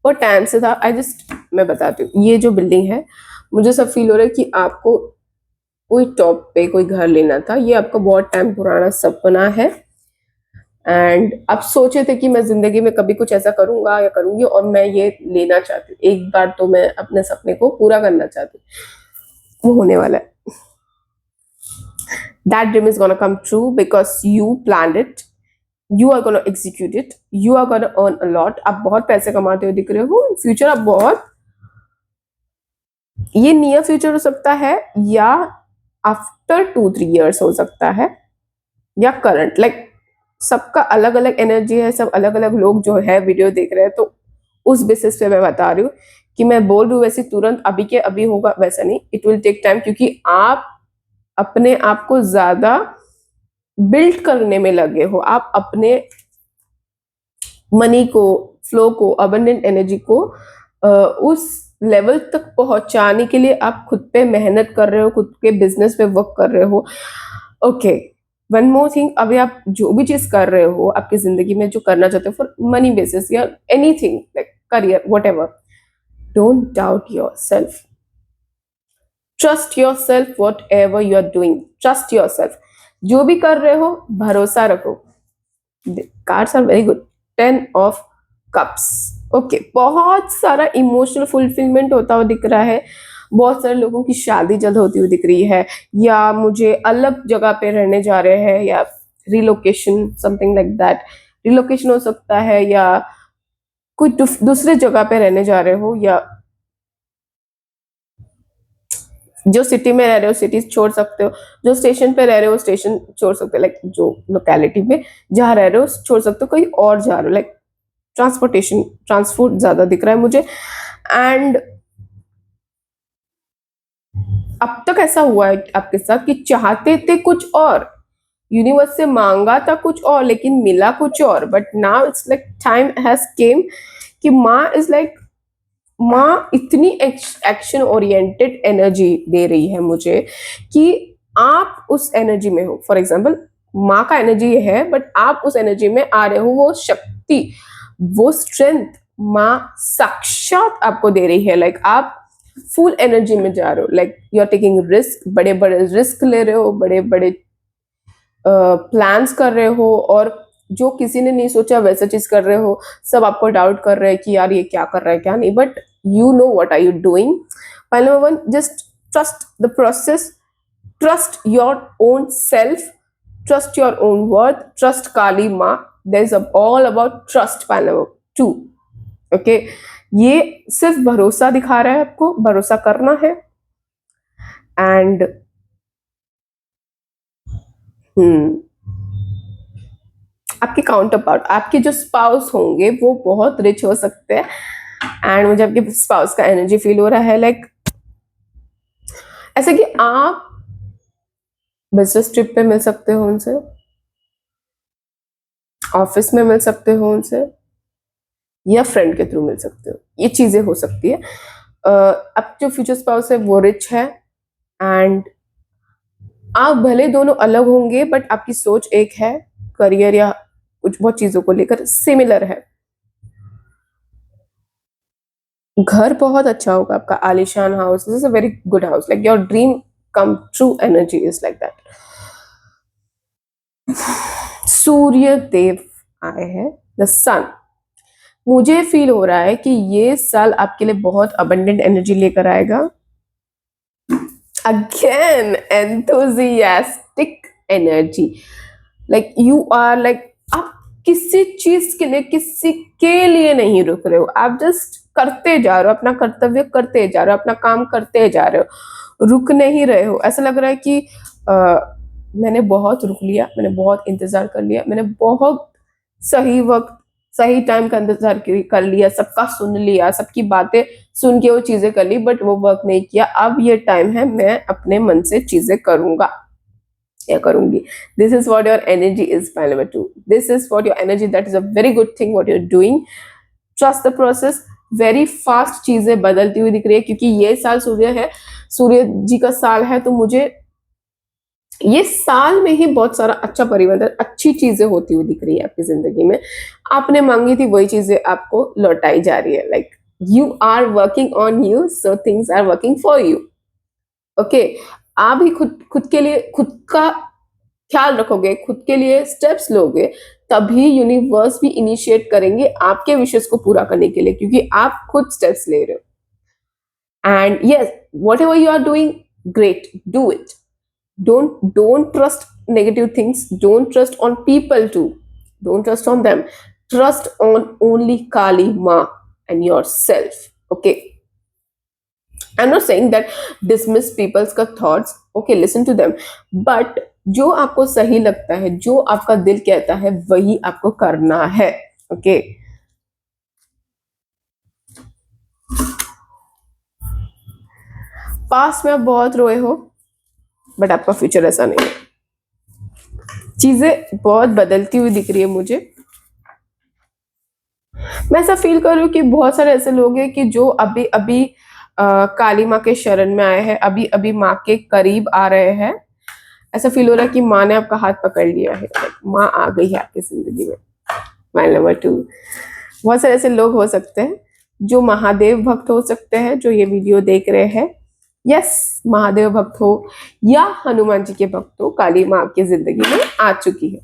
वो टाइम से था। आई जस्ट मैं बताती हूँ, ये जो बिल्डिंग है मुझे सब फील हो रहा है कि आपको कोई टॉप पे कोई घर लेना था, ये आपका बहुत टाइम पुराना सपना है, एंड आप सोचे थे कि मैं जिंदगी में कभी कुछ ऐसा करूंगा या करूंगी और मैं ये लेना चाहती हूँ, एक बार तो मैं अपने सपने को पूरा करना चाहती हूँ, वो होने वाला है। That dream is gonna come true because you planned it, you are gonna execute it, you are gonna earn a lot। आप बहुत पैसे कमाते हुए दिख रहे हो, फ्यूचर आप बहुत, ये नियर फ्यूचर हो सकता है या आफ्टर 2-3 years हो सकता है, या करंट, लाइक सबका अलग अलग एनर्जी है, सब अलग अलग लोग जो है वीडियो देख रहे हैं, तो उस बेसिस पे मैं बता रही हूँ कि मैं बोल रही हूँ वैसे तुरंत अभी के अभी होगा वैसा नहीं, इट विल टेक टाइम, क्योंकि आप अपने आप को ज्यादा बिल्ड करने में लगे हो, आप अपने मनी को, फ्लो को, अबंडेंट एनर्जी को उस लेवल तक पहुंचाने के लिए आप खुद पे मेहनत कर रहे हो, खुद के बिजनेस पे वर्क कर रहे हो। ओके, वन मोर थिंग, अभी आप जो भी चीज कर रहे हो आपकी जिंदगी में, जो करना चाहते हो फॉर मनी बेसिस या anything like career whatever, don't doubt yourself, trust yourself, whatever you are doing, trust yourself, जो भी कर रहे हो भरोसा रखो। Cards are very good, 10 of Cups। Okay, बहुत सारा इमोशनल फुलफिलमेंट होता हुआ दिख रहा है, बहुत सारे लोगों की शादी जल्द होती हुई दिख रही है, या मुझे अलग जगह पे रहने जा रहे हैं, या relocation, something like that, relocation हो सकता है, या कोई दूसरे जगह पे रहने जा रहे हो, या जो सिटी में रह रहे हो सिटी छोड़ सकते हो, जो स्टेशन पे रह रहे हो स्टेशन छोड़ सकते हो, लाइक जो लोकेलिटी में जहाँ रह रहे हो छोड़ सकते हो, कोई और जा रहे हो, लाइक ट्रांसपोर्टेशन, ट्रांसपोर्ट ज्यादा दिख रहा है मुझे। एंड अब तक ऐसा हुआ है आपके साथ कि चाहते थे कुछ और, यूनिवर्स से मांगा था कुछ और, लेकिन मिला कुछ और, but now it's like time has come कि माँ इज लाइक, माँ इतनी एक्शन ओरिएंटेड एनर्जी दे रही है मुझे कि आप उस एनर्जी में हो। फॉर एग्जाम्पल माँ का एनर्जी ये है, बट आप उस एनर्जी में आ रहे हो, वो शक्ति, वो स्ट्रेंथ माँ साक्षात आपको दे रही है, लाइक आप फुल एनर्जी में जा रहे हो, like you are taking risk, बड़े बड़े रिस्क ले रहे हो, बड़े बड़े प्लान्स कर रहे हो, और जो किसी ने नहीं सोचा वैसा चीज कर रहे हो, सब आपको डाउट कर रहे हैं कि यार ये क्या कर रहा है क्या नहीं, but you know what are you doing। Point number one, just trust the process, trust your own self, trust your own worth, trust Kali Ma। There's all about trust। point number two, okay, ये सिर्फ भरोसा दिखा रहा है, आपको भरोसा करना है। एंड आपके काउंटर पार्ट, आपके जो स्पाउस होंगे वो बहुत रिच हो सकते हैं, एंड मुझे आपके स्पाउस का एनर्जी फील हो रहा है, लाइक ऐसे कि आप बिजनेस ट्रिप पे मिल सकते हो उनसे, ऑफिस में मिल सकते हो उनसे, या फ्रेंड के थ्रू मिल सकते हो, ये चीजें हो सकती है। अब जो फ्यूचर स्पाउस है वो रिच है, एंड आप भले दोनों अलग होंगे बट आपकी सोच एक है, करियर या कुछ बहुत चीजों को लेकर सिमिलर है। घर बहुत अच्छा होगा आपका, आलिशान house, this is a very good house, like your dream come. True energy is like that. सूर्य देव आए हैं, द सन. मुझे फील हो रहा है कि ये साल आपके लिए बहुत अबंडेंट एनर्जी लेकर आएगा. Again enthusiastic energy. Like you are like, आप किसी चीज के लिए, किसी के लिए नहीं रुक रहे हो. आप जस्ट करते जा रहे हो, अपना कर्तव्य करते जा रहे हो, अपना काम करते जा रहे हो, रुक नहीं रहे हो. ऐसा लग रहा है कि मैंने बहुत रुक लिया, मैंने बहुत इंतजार कर लिया, मैंने बहुत सही वक्त सही टाइम का इंतजार कर लिया, सबका सुन लिया, सबकी बातें सुन के वो चीजें कर ली, बट वो वर्क नहीं किया. अब ये टाइम है, मैं अपने मन से चीजें करूंगा या करूंगी. This is what your energy is. Point number 2, this is what your energy, that is a very good thing what you are doing. Trust the process. Very fast चीजें बदलती हुई दिख रही है, क्योंकि ये साल सूर्य है, सूर्य जी का साल है, तो मुझे ये साल में ही बहुत सारा अच्छा परिवर्तन, अच्छी चीजें होती हुई दिख रही है आपकी जिंदगी में. आपने मांगी थी वही चीजें आपको लौटाई जा रही है. Like you are working on you, so things are working for you. Okay, आप ही खुद के लिए, खुद का ख्याल रखोगे, खुद के लिए स्टेप्स लोगे, तभी यूनिवर्स भी इनिशिएट करेंगे आपके विशेष को पूरा करने के लिए, क्योंकि आप खुद स्टेप्स ले रहे हो. And yes, whatever you are doing, great, do it. Don't trust negative things. Don't trust on people too. Don't trust on them. Trust on only Kali Ma and yourself. Okay, I'm not saying that dismiss people's का thoughts. Okay, listen to them, but जो आपको सही लगता है, जो आपका दिल कहता है, वही आपको करना है. Okay, पास्ट में आप बहुत रोए हो, बट आपका फ्यूचर ऐसा नहीं है. चीजें बहुत बदलती हुई दिख रही है मुझे. मैं ऐसा फील कर रही हूँ कि बहुत सारे ऐसे लोग हैं कि जो अभी अभी काली माँ के शरण में आए हैं, अभी अभी माँ के करीब आ रहे हैं. ऐसा फील हो रहा है कि माँ ने आपका हाथ पकड़ लिया है, माँ आ गई है आपकी जिंदगी में. पॉइंट नंबर 2, बहुत सारे ऐसे लोग हो सकते हैं जो महादेव भक्त हो सकते हैं, जो ये वीडियो देख रहे हैं. यस, महादेव भक्त हो या हनुमान जी के भक्त हो, काली माँ आपकी जिंदगी में आ चुकी है.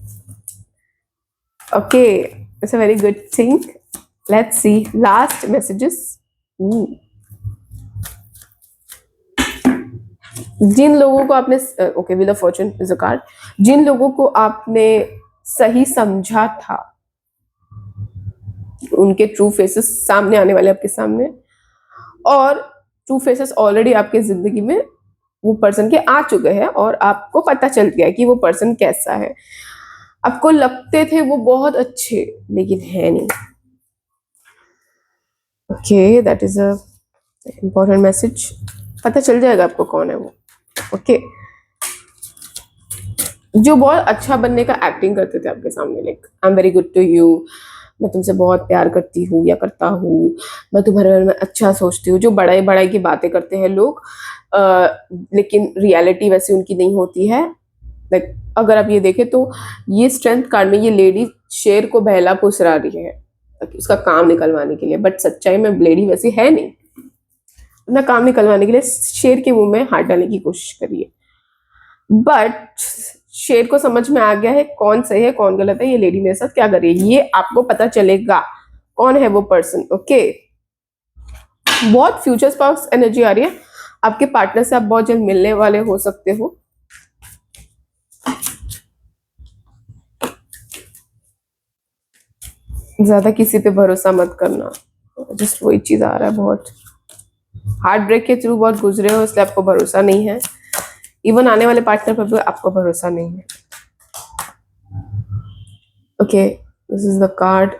Okay, it's a very good thing. Let's see last messages. जिन लोगों को आपने, okay, wheel of fortune is a card. जिन लोगों को आपने सही समझा था, उनके ट्रू फेसेस सामने आने वाले आपके सामने, और ट्रू फेसेस ऑलरेडी आपके जिंदगी में वो पर्सन के आ चुके हैं, और आपको पता चल गया कि वो पर्सन कैसा है. आपको लगते थे वो बहुत अच्छे, लेकिन है नहीं. Okay, that is a important message. पता चल जाएगा आपको कौन है वो. ओके, जो बहुत अच्छा बनने का एक्टिंग करते थे आपके सामने, like I am very good to you, मैं तुमसे बहुत प्यार करती हूँ या करता हूँ, मैं तुम्हारे बारे में अच्छा सोचती हूँ. जो बड़ाई बड़ाई की बातें करते हैं लोग, लेकिन रियलिटी वैसी उनकी नहीं होती है. लाइक अगर आप ये देखें तो ये स्ट्रेंथ कार्ड में ये लेडी शेर को बहला फुसरा रही है उसका काम निकलवाने के लिए, बट सच्चाई में लेडी वैसी है नहीं. अपना काम निकलवाने के लिए शेर के मुंह में हाथ डालने की कोशिश करिए, बट शेर को समझ में आ गया है कौन सही है कौन गलत है. ये लेडी मेरे साथ क्या कर रही है, ये आपको पता चलेगा कौन है वो पर्सन. ओके, बहुत फ्यूचर स्पार्क्स एनर्जी आ रही है. आपके पार्टनर से आप बहुत जल्द मिलने वाले हो सकते हो. ज्यादा किसी पे भरोसा मत करना, जस्ट वही चीज आ रहा है. बहुत हार्ट ब्रेक के थ्रू बहुत गुजरे हो, इसलिए आपको भरोसा नहीं है. इवन आने वाले पार्टनर पर भी आपको भरोसा नहीं है. Okay, this is the card.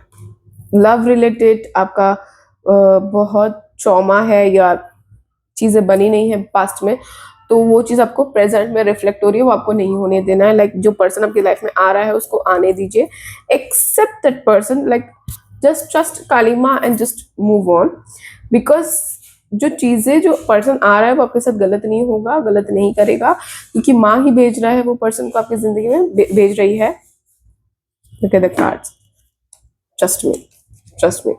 Love related आपका बहुत ट्रॉमा है या चीजें बनी नहीं है पास्ट में, तो वो चीज आपको प्रेजेंट में रिफ्लेक्ट हो रही है, वो आपको नहीं होने देना है. लाइक जो पर्सन आपकी लाइफ में आ रहा है उसको आने दीजिए. Accept that person, like just trust Kali माँ and just move on. Because जो चीजें, जो पर्सन आ रहा है वो आपके साथ गलत नहीं होगा, गलत नहीं करेगा, क्योंकि माँ ही भेज रहा है वो पर्सन को आपकी जिंदगी में, भेज रही है. Look at the cards. Trust me, trust me.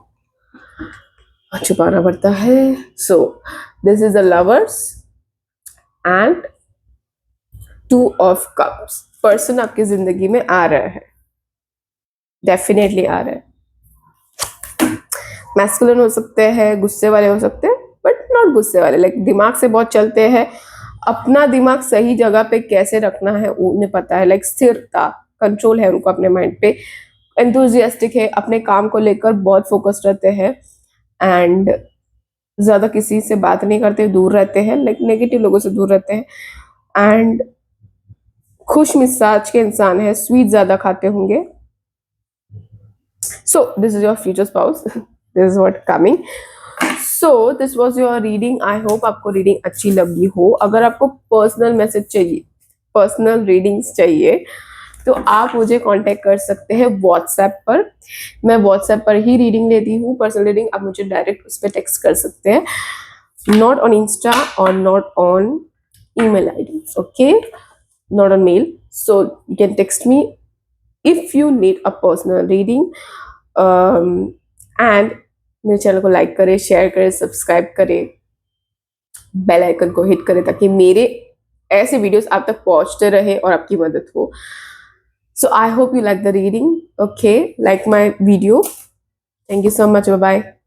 छुपाना पड़ता है. So this is the lovers and two of cups, person आपकी जिंदगी में आ रहा है, डेफिनेटली आ रहा है। मैस्कुलिन हो सकते हैं, गुस्से वाले हो सकते हैं, बट नॉट गुस्से वाले, लाइक दिमाग से बहुत चलते हैं, अपना दिमाग सही जगह पे कैसे रखना है उन्हें पता है, लाइक स्थिरता, कंट्रोल है उनको अपने माइंड पे, एंथुजियास्टिक है, अपने काम को लेकर बहुत फोकस्ड रहते हैं, एंड ज्यादा किसी से बात नहीं करते, दूर रहते हैं, लाइक नेगेटिव लोगों से दूर रहते हैं, एंड खुश मिजाज के इंसान है, स्वीट ज्यादा खाते होंगे। So this is your future spouse. This is what coming. So this was your reading. I hope आपको रीडिंग अच्छी लगी हो। अगर आपको पर्सनल मैसेज चाहिए, पर्सनल रीडिंग्स चाहिए, तो आप मुझे कांटेक्ट कर सकते हैं व्हाट्सएप पर। मैं व्हाट्सएप पर ही रीडिंग लेती हूँ, पर्सनल रीडिंग। आप मुझे डायरेक्ट उस पर टेक्स्ट कर सकते हैं, नॉट ऑन इंस्टा और not on email ID, okay, not on mail. So you can text me if you need a personal reading. And मेरे चैनल को लाइक करें, शेयर करें, सब्सक्राइब करें, बेल आइकन को हिट करें, ताकि मेरे ऐसे वीडियोस आप तक पहुंचते रहे और आपकी मदद हो। So I hope you like the reading, okay, like my video. Thank you so much, bye bye.